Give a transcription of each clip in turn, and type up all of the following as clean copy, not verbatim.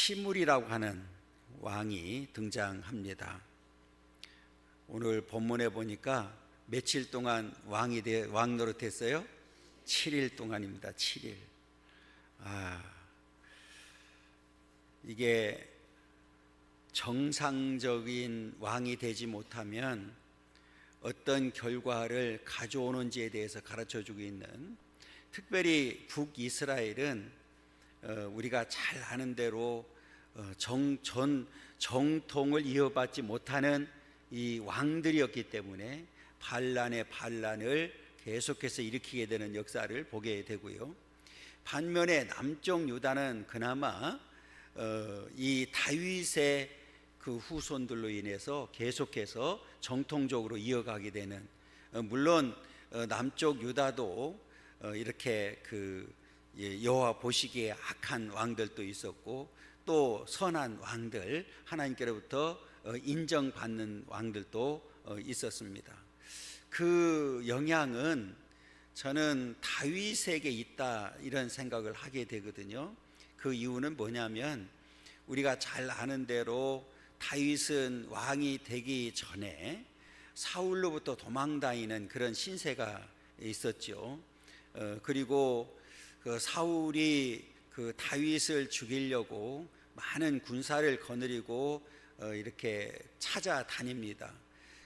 시므리라고 하는 왕이 등장합니다. 오늘 본문에 보니까 며칠 동안 왕 노릇했어요? 7일 동안입니다. 7일. 이게 정상적인 왕이 되지 못하면 어떤 결과를 가져오는지에 대해서 가르쳐주고 있는, 특별히 북이스라엘은 우리가 잘 아는 대로 정통을 이어받지 못하는 이 왕들이었기 때문에 반란의 반란을 계속해서 일으키게 되는 역사를 보게 되고요. 반면에 남쪽 유다는 그나마 이 다윗의 그 후손들로 인해서 계속해서 정통적으로 이어가게 되는, 물론 남쪽 유다도 이렇게 여호와 보시기에 악한 왕들도 있었고 또 선한 왕들, 하나님께로부터 인정받는 왕들도 있었습니다. 그 영향은 저는 다윗에게 있다, 이런 생각을 하게 되거든요. 그 이유는 뭐냐면, 우리가 잘 아는 대로 다윗은 왕이 되기 전에 사울로부터 도망다니는 그런 신세가 있었죠. 그리고 그 사울이 그 다윗을 죽이려고 많은 군사를 거느리고 이렇게 찾아다닙니다.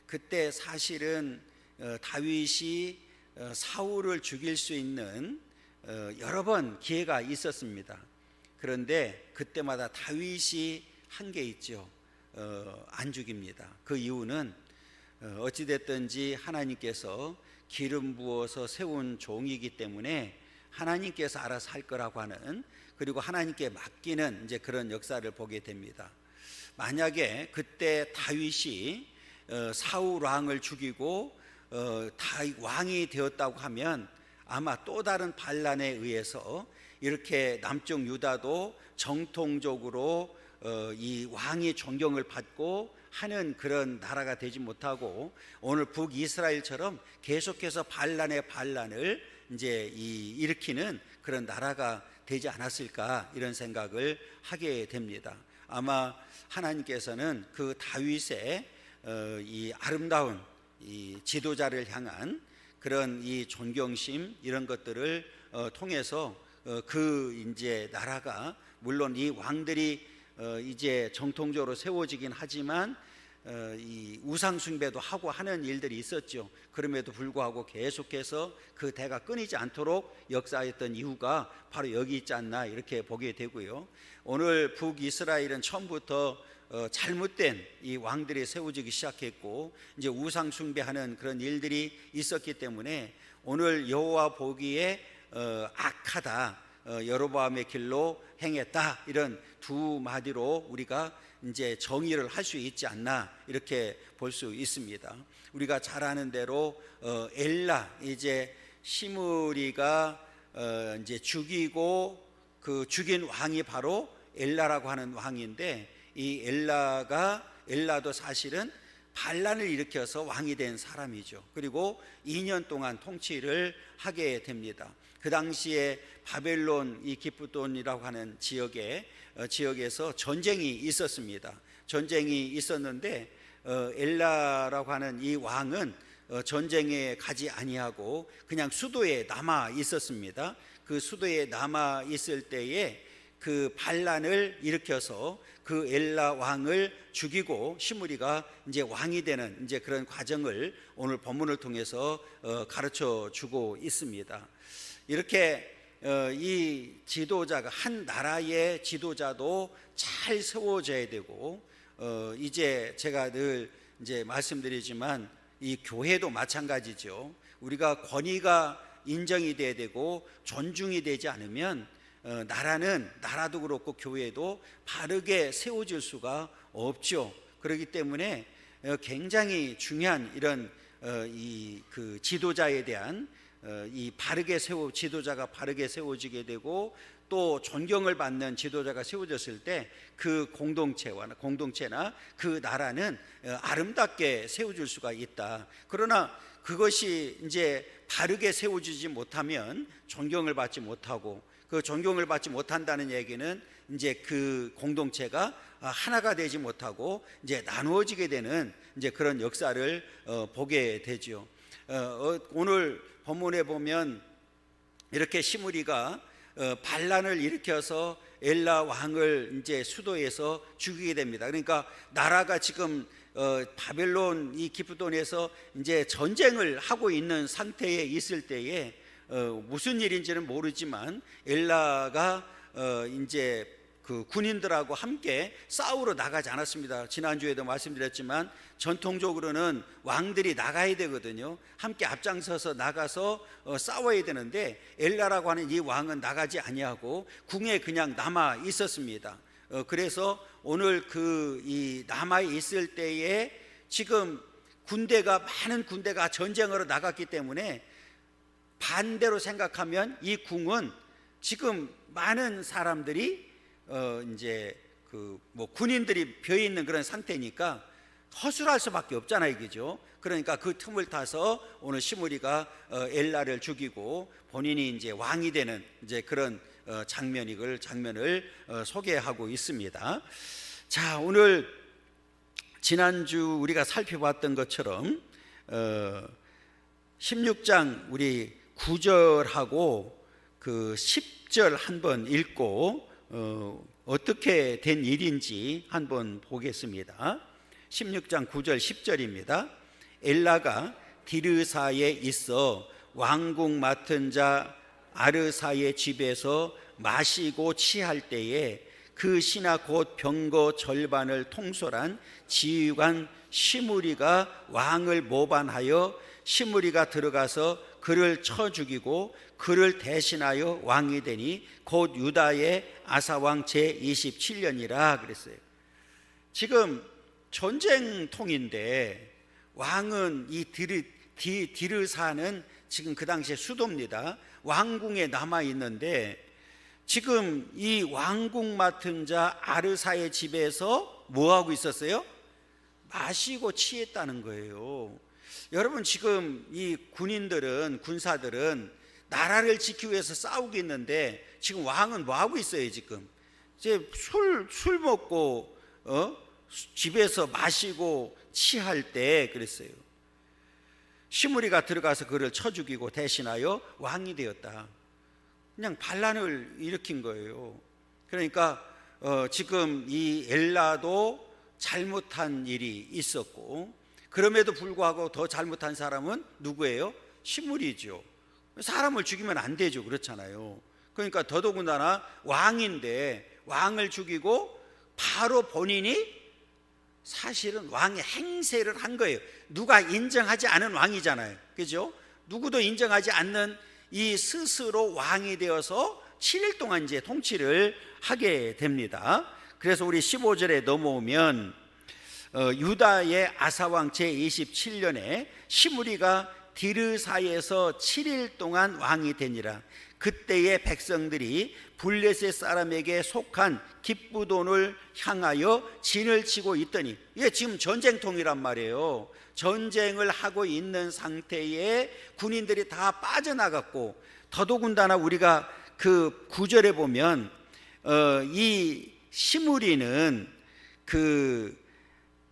그때 사실은 다윗이 사울을 죽일 수 있는 여러 번 기회가 있었습니다. 그런데 그때마다 다윗이 한 게 있죠. 안 죽입니다. 그 이유는 어찌됐든지 하나님께서 기름 부어서 세운 종이기 때문에 하나님께서 알아서 할 거라고 하는, 그리고 하나님께 맡기는 이제 그런 역사를 보게 됩니다. 만약에 그때 다윗이 사울 왕을 죽이고 왕이 되었다고 하면 아마 또 다른 반란에 의해서 이렇게 남쪽 유다도 정통적으로 이 왕의 존경을 받고 하는 그런 나라가 되지 못하고, 오늘 북이스라엘처럼 계속해서 반란의 반란을 이제 일으키는 그런 나라가 되지 않았을까, 이런 생각을 하게 됩니다. 아마 하나님께서는 그 다윗의 이 아름다운 이 지도자를 향한 그런 이 존경심, 이런 것들을 통해서 그 이제 나라가, 물론 이 왕들이 이제 정통적으로 세워지긴 하지만 이 우상숭배도 하고 하는 일들이 있었죠. 그럼에도 불구하고 계속해서 그 대가 끊이지 않도록 역사했던 이유가 바로 여기 있지 않나, 이렇게 보게 되고요. 오늘 북이스라엘은 처음부터 잘못된 이 왕들이 세워지기 시작했고, 이제 우상숭배하는 그런 일들이 있었기 때문에 오늘 여호와 보기에 악하다, 여로보암의 길로 행했다, 이런 두 마디로 우리가 이제 정의를 할 수 있지 않나, 이렇게 볼 수 있습니다. 우리가 잘 아는 대로 엘라, 이제 시므리가 이제 죽이고 그 죽인 왕이 바로 엘라라고 하는 왕인데, 이 엘라도 사실은 반란을 일으켜서 왕이 된 사람이죠. 그리고 2년 동안 통치를 하게 됩니다. 그 당시에 바벨론 이 기브돈이라고 하는 지역에서 전쟁이 있었습니다. 전쟁이 있었는데 엘라라고 하는 이 왕은 전쟁에 가지 아니하고 그냥 수도에 남아 있었습니다. 그 수도에 남아 있을 때에 그 반란을 일으켜서 그 엘라 왕을 죽이고 시므리가 이제 왕이 되는 이제 그런 과정을 오늘 본문을 통해서 가르쳐 주고 있습니다. 이렇게 이 지도자가, 한 나라의 지도자도 잘 세워져야 되고, 이제 제가 늘 이제 말씀드리지만 이 교회도 마찬가지죠. 우리가 권위가 인정이 돼야 되고 존중이 되지 않으면 나라도 그렇고 교회도 바르게 세워질 수가 없죠. 그렇기 때문에 굉장히 중요한 이런 그 지도자에 대한 이 지도자가 바르게 세워지게 되고, 또 존경을 받는 지도자가 세워졌을 때 그 공동체나 그 나라는 아름답게 세워질 수가 있다. 그러나 그것이 이제 바르게 세워지지 못하면 존경을 받지 못하고, 그 존경을 받지 못한다는 얘기는 이제 그 공동체가 하나가 되지 못하고 이제 나누어지게 되는 이제 그런 역사를 보게 되죠. 오늘 본문에 보면 이렇게 시므리가 반란을 일으켜서 엘라 왕을 이제 수도에서 죽이게 됩니다. 그러니까 나라가 지금 바벨론 이 기프돈에서 이제 전쟁을 하고 있는 상태에 있을 때에 무슨 일인지는 모르지만 엘라가 이제 그 군인들하고 함께 싸우러 나가지 않았습니다. 지난주에도 말씀드렸지만 전통적으로는 왕들이 나가야 되거든요. 함께 앞장서서 나가서 싸워야 되는데 엘라라고 하는 이 왕은 나가지 아니하고 궁에 그냥 남아 있었습니다. 그래서 오늘 이 남아 있을 때에 지금 많은 군대가 전쟁으로 나갔기 때문에 반대로 생각하면 이 궁은 지금 많은 사람들이 이제 군인들이 벼 있는 그런 상태니까 허술할 수밖에 없잖아요, 그죠? 그러니까 그 틈을 타서 오늘 시므리가 엘라를 죽이고 본인이 이제 왕이 되는 이제 그런 장면을 소개하고 있습니다. 자, 오늘 지난주 우리가 살펴봤던 것처럼 16장 우리 9절하고 그 10절 한번 읽고 어떻게 된 일인지 한번 보겠습니다. 16장 9절 10절입니다. 엘라가 디르사에 있어 왕궁 맡은 자 아르사의 집에서 마시고 취할 때에 그 신하 곧 병거 절반을 통솔한 지휘관 시므리가 왕을 모반하여 시므리가 들어가서 그를 쳐 죽이고 그를 대신하여 왕이 되니 곧 유다의 아사왕 제27년이라 그랬어요. 지금 전쟁통인데 왕은 이 디르사는 지금 그 당시에 수도입니다. 왕궁에 남아 있는데 지금 이 왕궁 맡은 자 아르사의 집에서 뭐 하고 있었어요? 마시고 취했다는 거예요. 여러분, 지금 이 군사들은 나라를 지키기 위해서 싸우고 있는데 지금 왕은 뭐 하고 있어요? 지금 이제 술 먹고 집에서 마시고 취할 때 그랬어요. 시므리가 들어가서 그를 쳐 죽이고 대신하여 왕이 되었다. 그냥 반란을 일으킨 거예요. 그러니까 지금 이 엘라도 잘못한 일이 있었고, 그럼에도 불구하고 더 잘못한 사람은 누구예요? 시므리죠. 사람을 죽이면 안 되죠. 그렇잖아요. 그러니까 더더군다나 왕인데 왕을 죽이고 바로 본인이 사실은 왕의 행세를 한 거예요. 누가 인정하지 않은 왕이잖아요, 그죠? 누구도 인정하지 않는 이 스스로 왕이 되어서 7일 동안 이제 통치를 하게 됩니다. 그래서 우리 15절에 넘어오면 유다의 아사왕 제27년에 시므리가 디르사에서 7일 동안 왕이 되니라. 그때의 백성들이 블레셋 사람에게 속한 기브돈을 향하여 진을 치고 있더니, 이게 지금 전쟁통이란 말이에요. 전쟁을 하고 있는 상태에 군인들이 다 빠져나갔고, 더더군다나 우리가 그 9절에 보면 이 시므리는 그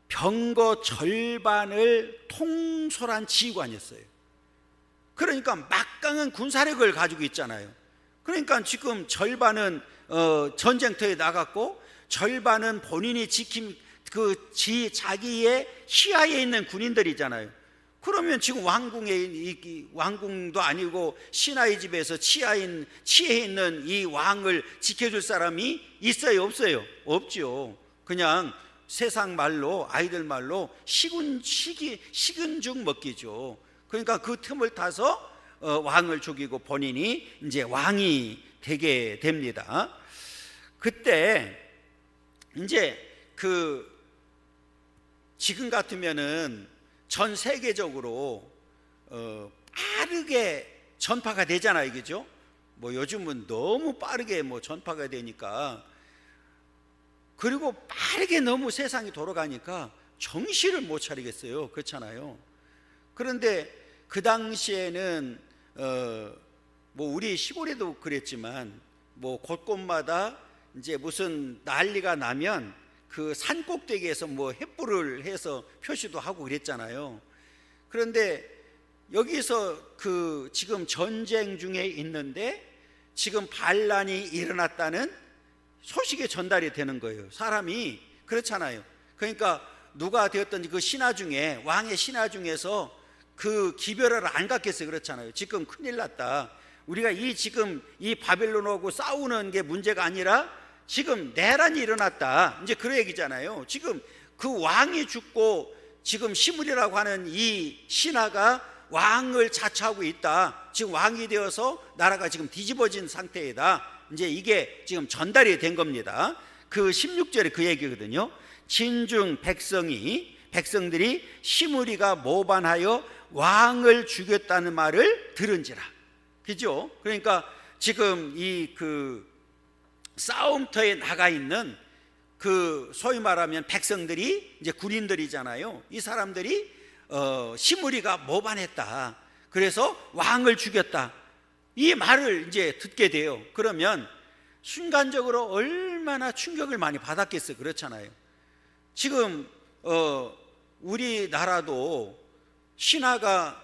병거 절반을 통솔한 지휘관이었어요. 그러니까 막강한 군사력을 가지고 있잖아요. 그러니까 지금 절반은 전쟁터에 나갔고 절반은 본인이 지킨 자기의 시야에 있는 군인들이잖아요. 그러면 지금 왕궁도 아니고 신하의 집에서 치에 있는 이 왕을 지켜줄 사람이 있어요, 없어요? 없죠. 그냥 세상 말로, 아이들 말로 식은 죽 먹기죠. 그러니까 그 틈을 타서 왕을 죽이고 본인이 이제 왕이 되게 됩니다. 그때 이제 지금 같으면은 전 세계적으로 빠르게 전파가 되잖아요, 그죠? 뭐 요즘은 너무 빠르게 전파가 되니까, 그리고 빠르게 너무 세상이 돌아가니까 정신을 못 차리겠어요. 그렇잖아요. 그런데 그 당시에는 우리 시골에도 그랬지만 뭐 곳곳마다 이제 무슨 난리가 나면 그 산 꼭대기에서 뭐 횃불을 해서 표시도 하고 그랬잖아요. 그런데 여기서 그 지금 전쟁 중에 있는데 지금 반란이 일어났다는 소식이 전달이 되는 거예요. 사람이 그렇잖아요. 그러니까 누가 되었든지 그 신하 중에, 왕의 신하 중에서 그 기별을 안 갖겠어요. 그렇잖아요. 지금 큰일 났다. 우리가 지금 이 바벨론하고 싸우는 게 문제가 아니라 지금 내란이 일어났다. 이제 그런 얘기잖아요. 지금 그 왕이 죽고 지금 시므리라고 하는 이 신하가 왕을 자처하고 있다. 지금 왕이 되어서 나라가 지금 뒤집어진 상태이다. 이제 이게 지금 전달이 된 겁니다. 그 16절에 그 얘기거든요. 진중 백성들이 시므리가 모반하여 왕을 죽였다는 말을 들은지라. 그죠? 그러니까 지금 이 그 싸움터에 나가 있는 그 소위 말하면 백성들이 이제 군인들이잖아요. 이 사람들이 시므리가 모반했다. 그래서 왕을 죽였다. 이 말을 이제 듣게 돼요. 그러면 순간적으로 얼마나 충격을 많이 받았겠어요. 그렇잖아요. 지금 우리나라도 신하가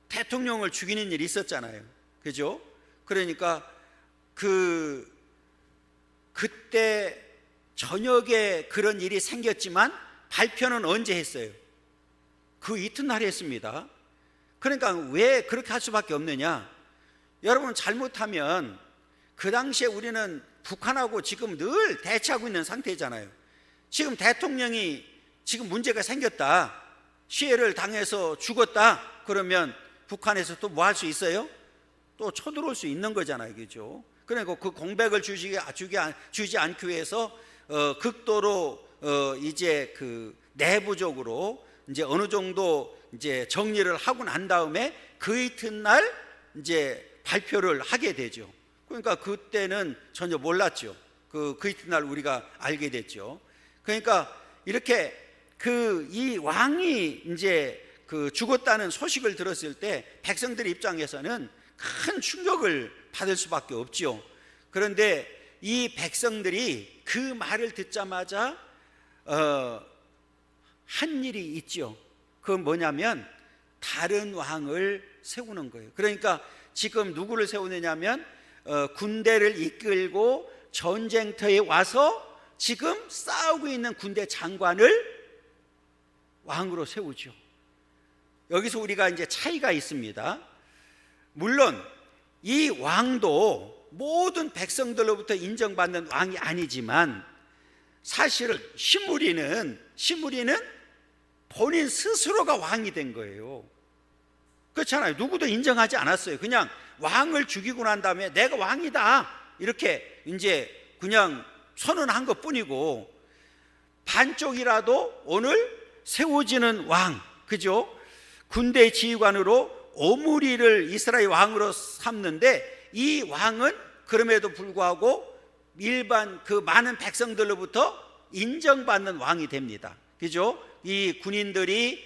대통령을 죽이는 일이 있었잖아요. 그죠? 그러니까 그때 저녁에 그런 일이 생겼지만 발표는 언제 했어요? 그 이튿날 했습니다. 그러니까 왜 그렇게 할 수밖에 없느냐? 여러분, 잘못하면 그 당시에 우리는 북한하고 지금 늘 대치하고 있는 상태잖아요. 지금 대통령이 지금 문제가 생겼다, 시해를 당해서 죽었다, 그러면 북한에서 또 뭐 할 수 있어요? 또 쳐들어올 수 있는 거잖아요. 그죠? 그러니까 그 공백을 주지 않기 위해서 극도로 이제 그 내부적으로 이제 어느 정도 이제 정리를 하고 난 다음에 그 이튿날 이제 발표를 하게 되죠. 그러니까 그때는 전혀 몰랐죠. 그 이튿날 우리가 알게 됐죠. 그러니까 이렇게 이 왕이 이제 그 죽었다는 소식을 들었을 때 백성들 입장에서는 큰 충격을 받을 수밖에 없죠. 그런데 이 백성들이 그 말을 듣자마자 한 일이 있죠. 그건 뭐냐면 다른 왕을 세우는 거예요. 그러니까 지금 누구를 세우느냐면 군대를 이끌고 전쟁터에 와서 지금 싸우고 있는 군대 장관을 왕으로 세우죠. 여기서 우리가 이제 차이가 있습니다. 물론 이 왕도 모든 백성들로부터 인정받는 왕이 아니지만 사실은 시므리는 본인 스스로가 왕이 된 거예요. 그렇잖아요. 누구도 인정하지 않았어요. 그냥 왕을 죽이고 난 다음에 내가 왕이다 이렇게 이제 그냥 선언한 것 뿐이고, 반쪽이라도 오늘 세워지는 왕, 그죠? 군대 지휘관으로 오므리를 이스라엘 왕으로 삼는데, 이 왕은 그럼에도 불구하고 일반 그 많은 백성들로부터 인정받는 왕이 됩니다. 그죠? 이 군인들이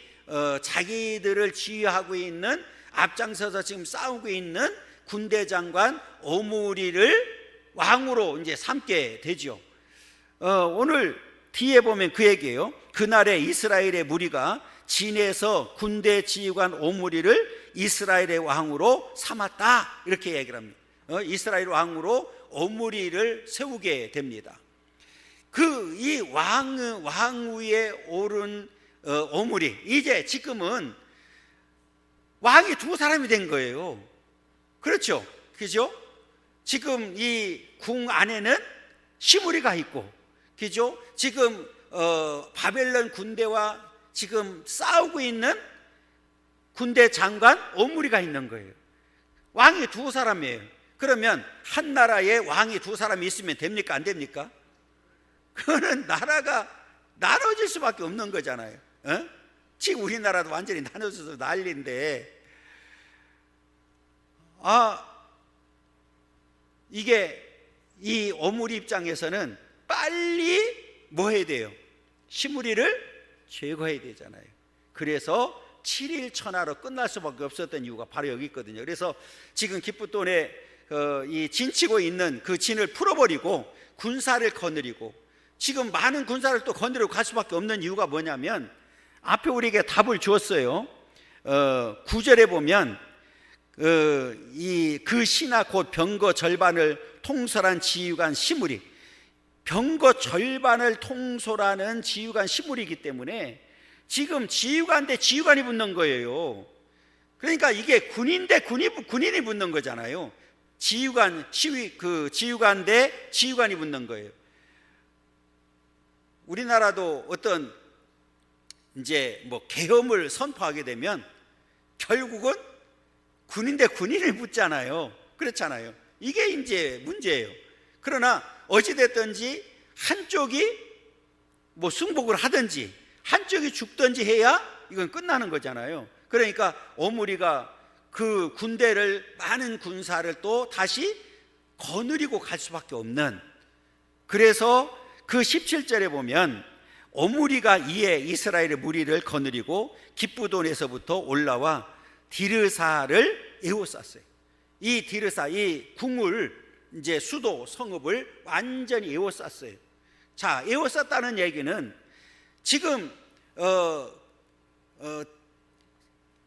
자기들을 지휘하고 있는, 앞장서서 지금 싸우고 있는 군대 장관 오므리를 왕으로 이제 삼게 되죠. 오늘 뒤에 보면 그 얘기예요. 그날에 이스라엘의 무리가 진에서 군대 지휘관 오므리를 이스라엘의 왕으로 삼았다, 이렇게 얘기를 합니다. 이스라엘 왕으로 오므리를 세우게 됩니다. 이 왕 위에 오른 오므리, 이제 지금은 왕이 두 사람이 된 거예요. 그렇죠? 그죠? 지금 이 궁 안에는 시므리가 있고, 그죠? 지금 바벨론 군대와 지금 싸우고 있는 군대 장관 오므리가 있는 거예요. 왕이 두 사람이에요. 그러면 한 나라에 왕이 두 사람이 있으면 됩니까? 안 됩니까? 그거는 나라가 나눠질 수밖에 없는 거잖아요. 지금 우리나라도 완전히 나눠져서 난리인데, 이게 이 오므리 입장에서는 빨리 뭐 해야 돼요? 시므리를 제거해야 되잖아요. 그래서 7일 천하로 끝날 수밖에 없었던 이유가 바로 여기 있거든요. 그래서 지금 기쁘돈에 이 진치고 있는 그 진을 풀어버리고 군사를 거느리고, 지금 많은 군사를 또 거느리고 갈 수밖에 없는 이유가 뭐냐면 앞에 우리에게 답을 주었어요. 9절에 보면 그 신하 곧 병거 절반을 통솔한 지휘관 시므리, 병거 절반을 통솔하는 지휘관 시므리이기 때문에 지금 지휘관 대 지휘관이 붙는 거예요. 그러니까 이게 군인 대 군인이 붙는 거잖아요. 지휘관 대 지휘관이 붙는 거예요. 우리나라도 어떤 이제 뭐 계엄을 선포하게 되면 결국은 군인 대 군인이 붙잖아요. 그렇잖아요. 이게 이제 문제예요. 그러나 어찌됐든지 한쪽이 뭐 승복을 하든지 한쪽이 죽든지 해야 이건 끝나는 거잖아요. 그러니까 오므리가 그 군대를, 많은 군사를 또 다시 거느리고 갈 수밖에 없는, 그래서 그 17절에 보면 오므리가 이에 이스라엘의 무리를 거느리고 기브돈에서부터 올라와 디르사를 에워쌌어요. 이 디르사, 이 궁을, 이제 수도 성읍을 완전히 에워쌌어요. 자, 에워쌌다는 얘기는 지금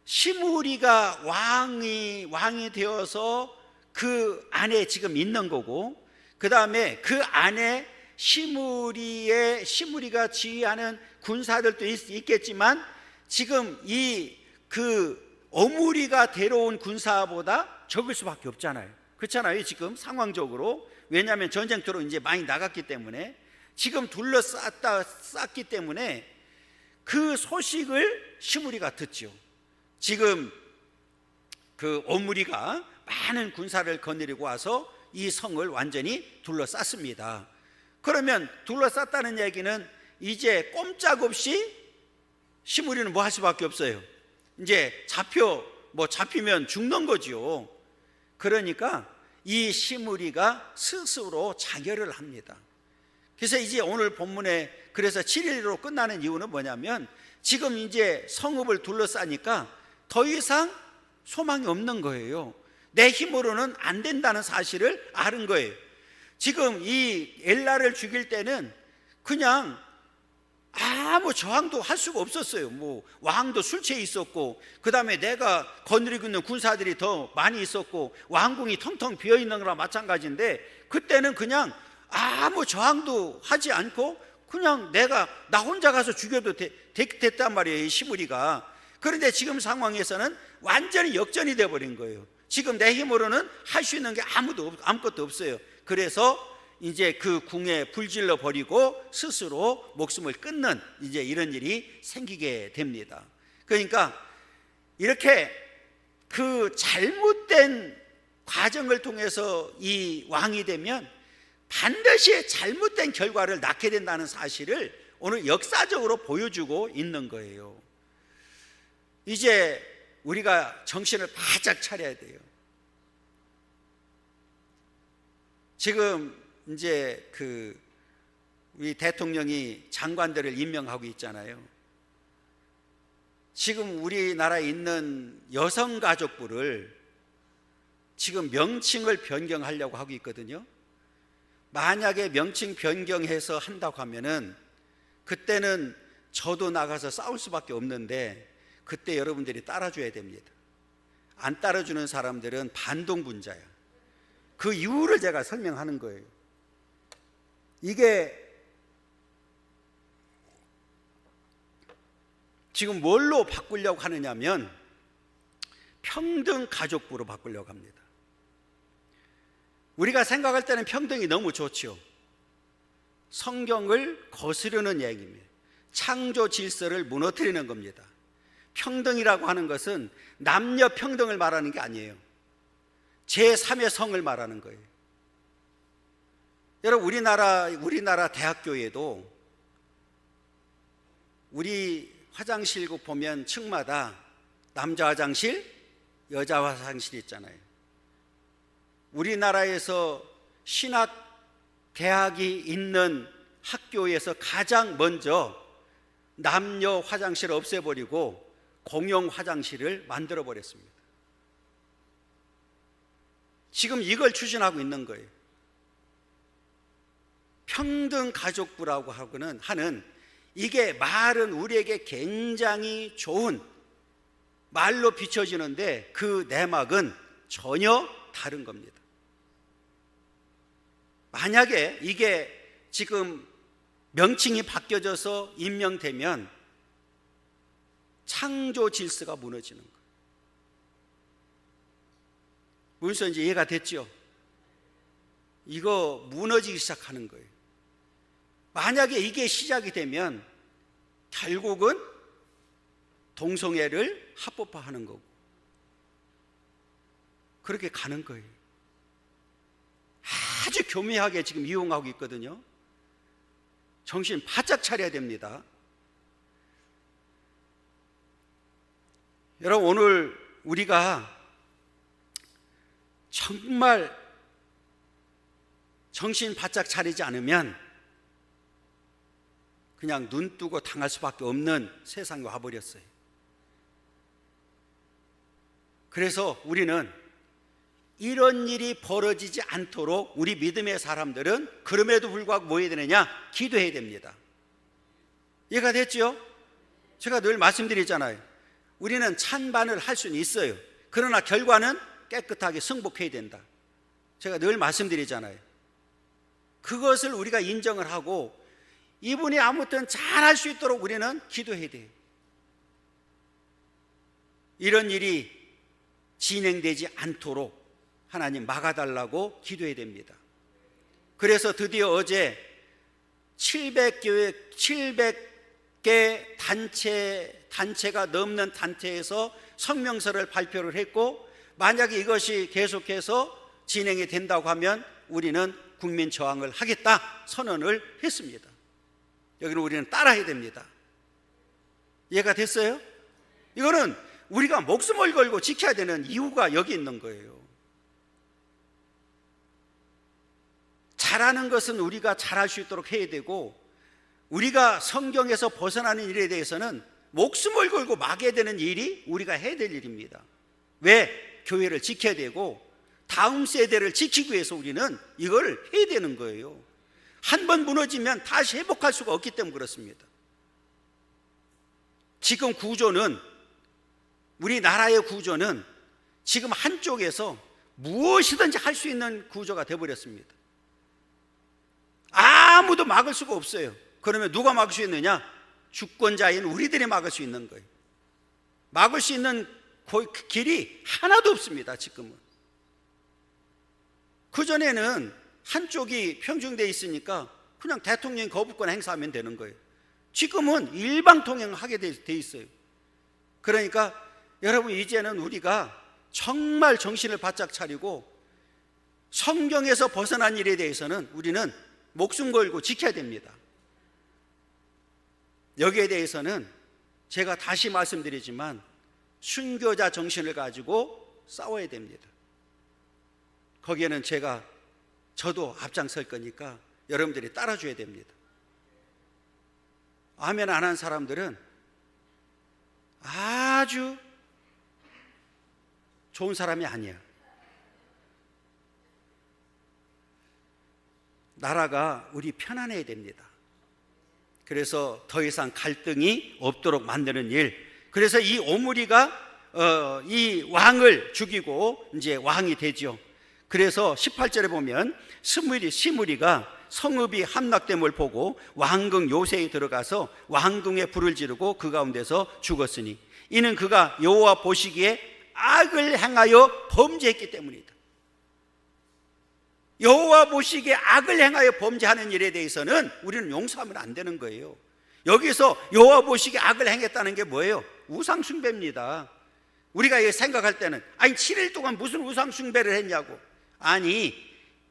시므리가 왕이 되어서 그 안에 지금 있는 거고, 그 다음에 그 안에 시므리가 지휘하는 군사들도 있겠지만 지금 그 오므리가 데려온 군사보다 적을 수밖에 없잖아요. 그렇잖아요. 지금 상황적으로. 왜냐하면 전쟁터로 이제 많이 나갔기 때문에, 지금 둘러쌌기 때문에 그 소식을 시므리가 듣죠. 지금 그 오므리가 많은 군사를 거느리고 와서 이 성을 완전히 둘러쌌습니다. 그러면 둘러쌌다는 얘기는 이제 꼼짝없이 시므리는 뭐 할 수밖에 없어요. 이제 잡히면 죽는 거죠. 그러니까 이 시므리가 스스로 자결을 합니다. 그래서 이제 오늘 본문에 그래서 7일로 끝나는 이유는 뭐냐면 지금 이제 성읍을 둘러싸니까 더 이상 소망이 없는 거예요. 내 힘으로는 안 된다는 사실을 아는 거예요. 지금 이 엘라를 죽일 때는 그냥 아무 저항도 할 수가 없었어요. 뭐 왕도 술 취해 있었고, 그 다음에 내가 거느리고 있는 군사들이 더 많이 있었고, 왕궁이 텅텅 비어 있는 거랑 마찬가지인데, 그때는 그냥 아무 저항도 하지 않고 그냥 나 혼자 가서 죽여도 됐단 말이에요, 이 시므리가. 그런데 지금 상황에서는 완전히 역전이 되어버린 거예요. 지금 내 힘으로는 할 수 있는 게 아무것도 없어요. 그래서 이제 그 궁에 불질러 버리고 스스로 목숨을 끊는 이제 이런 일이 생기게 됩니다. 그러니까 이렇게 그 잘못된 과정을 통해서 이 왕이 되면 반드시 잘못된 결과를 낳게 된다는 사실을 오늘 역사적으로 보여주고 있는 거예요. 이제 우리가 정신을 바짝 차려야 돼요. 지금 이제 우리 대통령이 장관들을 임명하고 있잖아요. 지금 우리나라에 있는 여성가족부를 지금 명칭을 변경하려고 하고 있거든요. 만약에 명칭 변경해서 한다고 하면은 그때는 저도 나가서 싸울 수밖에 없는데, 그때 여러분들이 따라줘야 됩니다. 안 따라주는 사람들은 반동분자야. 그 이유를 제가 설명하는 거예요. 이게 지금 뭘로 바꾸려고 하느냐면 평등 가족부로 바꾸려고 합니다. 우리가 생각할 때는 평등이 너무 좋죠. 성경을 거스르는 얘기입니다. 창조 질서를 무너뜨리는 겁니다. 평등이라고 하는 것은 남녀 평등을 말하는 게 아니에요. 제3의 성을 말하는 거예요. 여러분, 우리나라 대학교에도 우리 화장실 보면 층마다 남자 화장실, 여자 화장실 있잖아요. 우리나라에서 신학 대학이 있는 학교에서 가장 먼저 남녀 화장실을 없애버리고 공용 화장실을 만들어 버렸습니다. 지금 이걸 추진하고 있는 거예요. 평등가족부라고 하는 이게 말은 우리에게 굉장히 좋은 말로 비춰지는데 그 내막은 전혀 다른 겁니다. 만약에 이게 지금 명칭이 바뀌어져서 임명되면 창조 질서가 무너지는 거예요. 무슨 이제 이해가 됐죠? 이거 무너지기 시작하는 거예요. 만약에 이게 시작이 되면 결국은 동성애를 합법화하는 거고 그렇게 가는 거예요. 아주 교묘하게 지금 이용하고 있거든요. 정신 바짝 차려야 됩니다. 여러분, 오늘 우리가 정말 정신 바짝 차리지 않으면 그냥 눈 뜨고 당할 수밖에 없는 세상이 와버렸어요. 그래서 우리는 이런 일이 벌어지지 않도록 우리 믿음의 사람들은 그럼에도 불구하고 뭐 해야 되느냐? 기도해야 됩니다. 이해가 됐죠? 제가 늘 말씀드리잖아요. 우리는 찬반을 할 수는 있어요. 그러나 결과는 깨끗하게 승복해야 된다. 제가 늘 말씀드리잖아요. 그것을 우리가 인정을 하고 이분이 아무튼 잘할 수 있도록 우리는 기도해야 돼요. 이런 일이 진행되지 않도록 하나님 막아달라고 기도해야 됩니다. 그래서 드디어 어제 700개 단체가 넘는 단체에서 성명서를 발표를 했고, 만약에 이것이 계속해서 진행이 된다고 하면 우리는 국민 저항을 하겠다 선언을 했습니다. 여기는 우리는 따라야 됩니다. 이해가 됐어요? 이거는 우리가 목숨을 걸고 지켜야 되는 이유가 여기 있는 거예요. 잘하는 것은 우리가 잘할 수 있도록 해야 되고, 우리가 성경에서 벗어나는 일에 대해서는 목숨을 걸고 막아야 되는 일이 우리가 해야 될 일입니다. 왜? 교회를 지켜야 되고 다음 세대를 지키기 위해서 우리는 이걸 해야 되는 거예요. 한 번 무너지면 다시 회복할 수가 없기 때문에 그렇습니다. 지금 구조는, 우리나라의 구조는 지금 한쪽에서 무엇이든지 할 수 있는 구조가 되어버렸습니다. 아무도 막을 수가 없어요. 그러면 누가 막을 수 있느냐? 주권자인 우리들이 막을 수 있는 거예요. 막을 수 있는 길이 하나도 없습니다. 지금은. 그전에는 한쪽이 평정되어 있으니까 그냥 대통령이 거부권 행사하면 되는 거예요. 지금은 일방통행하게 돼 있어요. 그러니까 여러분, 이제는 우리가 정말 정신을 바짝 차리고 성경에서 벗어난 일에 대해서는 우리는 목숨 걸고 지켜야 됩니다. 여기에 대해서는 제가 다시 말씀드리지만 순교자 정신을 가지고 싸워야 됩니다. 거기에는 저도 앞장설 거니까 여러분들이 따라줘야 됩니다. 아멘 안 한 사람들은 아주 좋은 사람이 아니야. 나라가 우리 편안해야 됩니다. 그래서 더 이상 갈등이 없도록 만드는 일. 그래서 이 오므리가 이 왕을 죽이고 이제 왕이 되죠. 그래서 18절에 보면 시므리가 성읍이 함락됨을 보고 왕궁 요새에 들어가서 왕궁에 불을 지르고 그 가운데서 죽었으니 이는 그가 여호와 보시기에 악을 행하여 범죄했기 때문이다. 여호와 보시기에 악을 행하여 범죄하는 일에 대해서는 우리는 용서하면 안 되는 거예요. 여기서 여호와 보시기에 악을 행했다는 게 뭐예요? 우상 숭배입니다. 우리가 생각할 때는 아니 7일 동안 무슨 우상 숭배를 했냐고. 아니,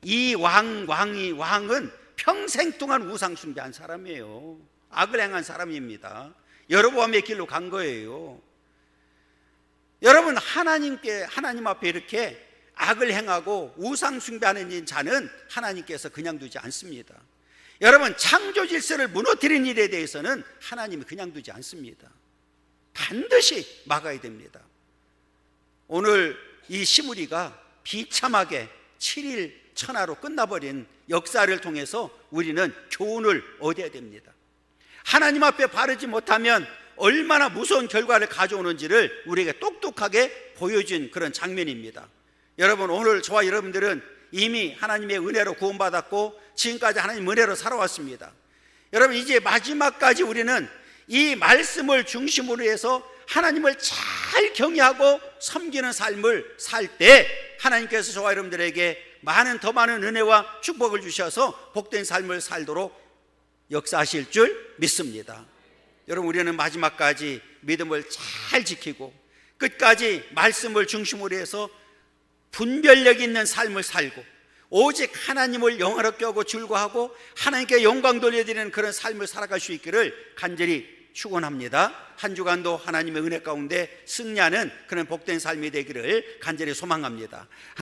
이 왕은 평생 동안 우상 숭배한 사람이에요. 악을 행한 사람입니다. 여로보암의 길로 간 거예요. 여러분, 하나님 앞에 이렇게 악을 행하고 우상 숭배하는 자는 하나님께서 그냥 두지 않습니다. 여러분, 창조 질서를 무너뜨린 일에 대해서는 하나님이 그냥 두지 않습니다. 반드시 막아야 됩니다. 오늘 이 시므리가 비참하게 7일 천하로 끝나버린 역사를 통해서 우리는 교훈을 얻어야 됩니다. 하나님 앞에 바르지 못하면 얼마나 무서운 결과를 가져오는지를 우리에게 똑똑하게 보여준 그런 장면입니다. 여러분, 오늘 저와 여러분들은 이미 하나님의 은혜로 구원받았고 지금까지 하나님 은혜로 살아왔습니다. 여러분, 이제 마지막까지 우리는 이 말씀을 중심으로 해서 하나님을 잘 경외하고 섬기는 삶을 살 때 하나님께서 저와 여러분들에게 더 많은 은혜와 축복을 주셔서 복된 삶을 살도록 역사하실 줄 믿습니다. 여러분, 우리는 마지막까지 믿음을 잘 지키고 끝까지 말씀을 중심으로 해서 분별력 있는 삶을 살고 오직 하나님을 영화롭게 하고 즐거워하고 하나님께 영광 돌려드리는 그런 삶을 살아갈 수 있기를 간절히 축원합니다. 한 주간도 하나님의 은혜 가운데 승리하는 그런 복된 삶이 되기를 간절히 소망합니다.